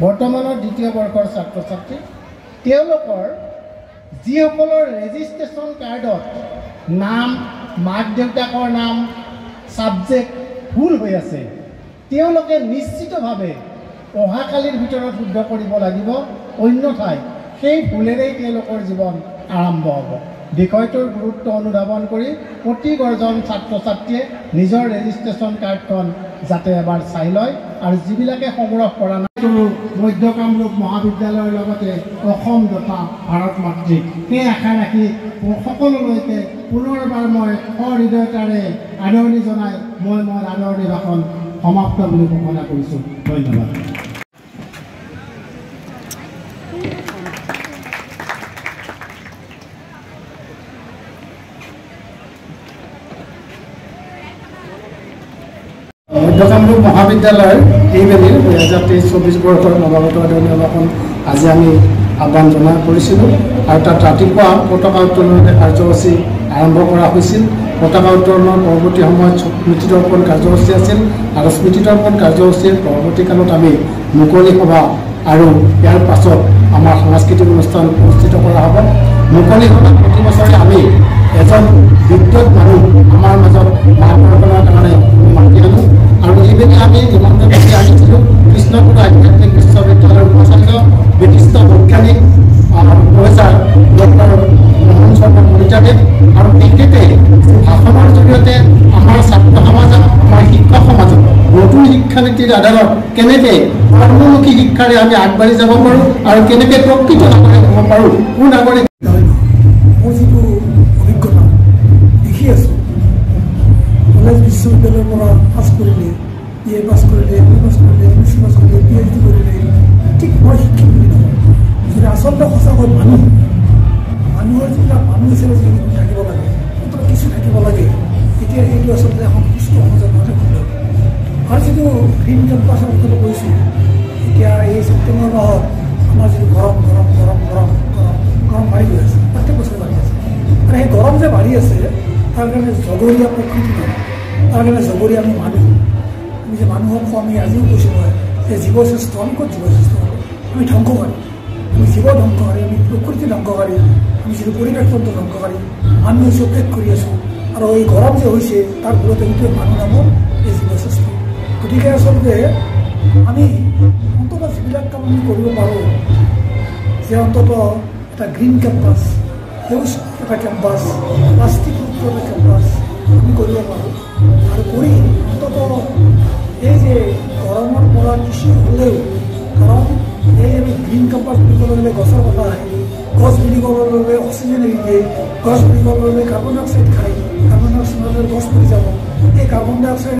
বৰ্তমানৰ দ্বিতীয় বৰ্ষৰ ছাত্ৰ ছাত্ৰী তেওঁলোকৰ যিসকলৰ ৰেজিষ্ট্ৰেশ্যন কাৰ্ডত নাম মাক দেউতাকৰ নাম ছাবজেক্ট ভুল হৈ আছে তেওঁলোকে নিশ্চিতভাৱে অহাকালিৰ ভিতৰত শুদ্ধ কৰিব লাগিব অন্যথাই সেই ভুলেৰেই তেওঁলোকৰ জীৱন আৰম্ভ হ'ব বিষয়টোৰ গুৰুত্ব অনুধাৱন কৰি প্ৰতিগৰাকীজন ছাত্ৰ ছাত্ৰীয়ে নিজৰ ৰেজিষ্ট্ৰেশ্যন কাৰ্ডখন যাতে এবাৰ চাই লয় আৰু যিবিলাকে সংগ্ৰহ কৰা নাই মধ্য কামৰূপ মহাবিদ্যালয়ৰ লগতে অসম তথা ভাৰত মাতৃক সেই আশা ৰাখি সকলোলৈকে পুনৰবাৰ মই সহৃদয়তাৰে আদৰণি জনাই মই আদৰণি ভাষণ সমাপ্ত বুলি ঘোষণা কৰিছোঁ ধন্যবাদ মধ্য কামৰূপ মহাবিদ্যালয়ৰ এইবেলিৰ 2023-24 বৰ্ষৰ নৱাগত আদৰণি সভাখন আজি আমি আহ্বান জনা কৰিছিলোঁ আৰু তাত ৰাতিপুৱা পতাকা উত্তোলনৰ কাৰ্যসূচী আৰম্ভ কৰা হৈছিল পতাকা উত্তোলনৰ পৰৱৰ্তী সময়ত স্মৃতি দৰ্পণ কাৰ্যসূচী আছিল আৰু স্মৃতি দৰ্পণ কাৰ্যসূচীৰ পৰৱৰ্তী কালত আমি মুকলি সভা আৰু ইয়াৰ পাছত আমাৰ সাংস্কৃতিক অনুষ্ঠান অনুষ্ঠিত কৰা হ'ব মুকলি সভাত প্ৰতি বছৰে আমি এজন বিদ্যুৎ মানুহ আমাৰ মাজত মাৰ্গদৰ্শনৰ কাৰণে মাতি আনো আৰু এইবেলি আমি নিমন্ত্ৰণ কৰি আহিছিলোঁ কৃষ্ণগুৰু আধ্যাত্মিক বিশ্ববিদ্যালয়ৰ উপাচাৰ্য বিশিষ্ট বৈজ্ঞানিক প্ৰফেচাৰ ডক্টৰ মোহন চন্দ্ৰ কলিতাদেৱ আৰু তেখেতে ভাষণৰ জৰিয়তে আমাৰ ছাত্ৰ সমাজক আমাৰ শিক্ষক সমাজক নতুন শিক্ষানীতিৰ আধাৰত কেনেকৈ কৰ্মমুখী শিক্ষাৰে আমি আগবাঢ়ি যাব পাৰোঁ আৰু কেনেকৈ প্ৰকৃত নাগৰিক হ'ব পাৰোঁ সুনাগৰিক মোৰ যিটো অভিজ্ঞতা দেখি আছোঁ কলেজ বিশ্ববিদ্যালয়ৰ পৰা পাছ কৰিলে BA পাছ কৰিলে MA পাছ কৰিলে MSc পাছ কৰিলে PhD কৰিলে ঠিক মই শিক্ষিত বুলি নহয় যদি আচলতে সঁচাকৈ মানুহৰ যিবিলাক মানুহ হিচাপে যিখিনি থাকিব লাগে অন্তত কিছু থাকিব লাগে তেতিয়া সেইটো আচলতে এখন সুস্থ সমাজৰ মাজত সুন্দৰ আৰু যিটো গ্ৰীণ কেম্পাছৰ কথাটো কৈছোঁ এতিয়া এই ছেপ্টেম্বৰ মাহত আমাৰ যিটো গৰম বাঢ়ি গৈ আছে প্ৰত্যেক বছৰে বাঢ়ি আছে আৰু সেই গৰম যে বাঢ়ি আছে তাৰ কাৰণে জগৰীয়া প্ৰকৃতি নহয় তাৰ কাৰণে জগৰীয়া আমি মানুহ আমি যে মানুহক আমি আজিও কৈছোঁ মই যে জীৱশ্ৰেষ্ঠ আমি ক'ত জীৱশ্ৰেষ্ঠ হ'ব আমি ধ্বংসকাৰী আমি জীৱ ধ্বংসকাৰী আমি প্ৰকৃতি ধ্বংসকাৰী আমি যিটো পৰিৱেশ তন্ত্ৰ ধ্বংসকাৰী আমি হৈছোঁ শেষ কৰি আছোঁ আৰু এই গৰম যে হৈছে তাৰ ফলতে গোটেই মানুহ নামৰ এই জীৱশ্ৰেষ্ঠ গতিকে আচলতে আমি অন্ততঃ যিবিলাক কাম আমি কৰিব পাৰোঁ যে অন্ততঃ এটা গ্ৰীণ কেম্পাছ সেউজ এটা কেম্পাছ প্লাষ্টিক মুক্ত এটা কেম্পাছ আমি কৰিব পাৰোঁ আৰু কৰি অন্ততঃ এই যে গৰমৰ পৰা কিছু হ'লেও কাৰণ এই আমি গ্ৰীণ কেম্পাছ বুলি ক'বলৈ গ'লে গছৰ কথা আহে গছ বুলি ক'বলৈ গ'লে অক্সিজেন এৰি দিয়ে গছ বুলি ক'বলৈ গ'লে কাৰ্বন ডাই অক্সাইড খায় কাৰ্বন ডাই অক্সাইড গছ পৰি যাব এই কাৰ্বন ডাই অক্সাইড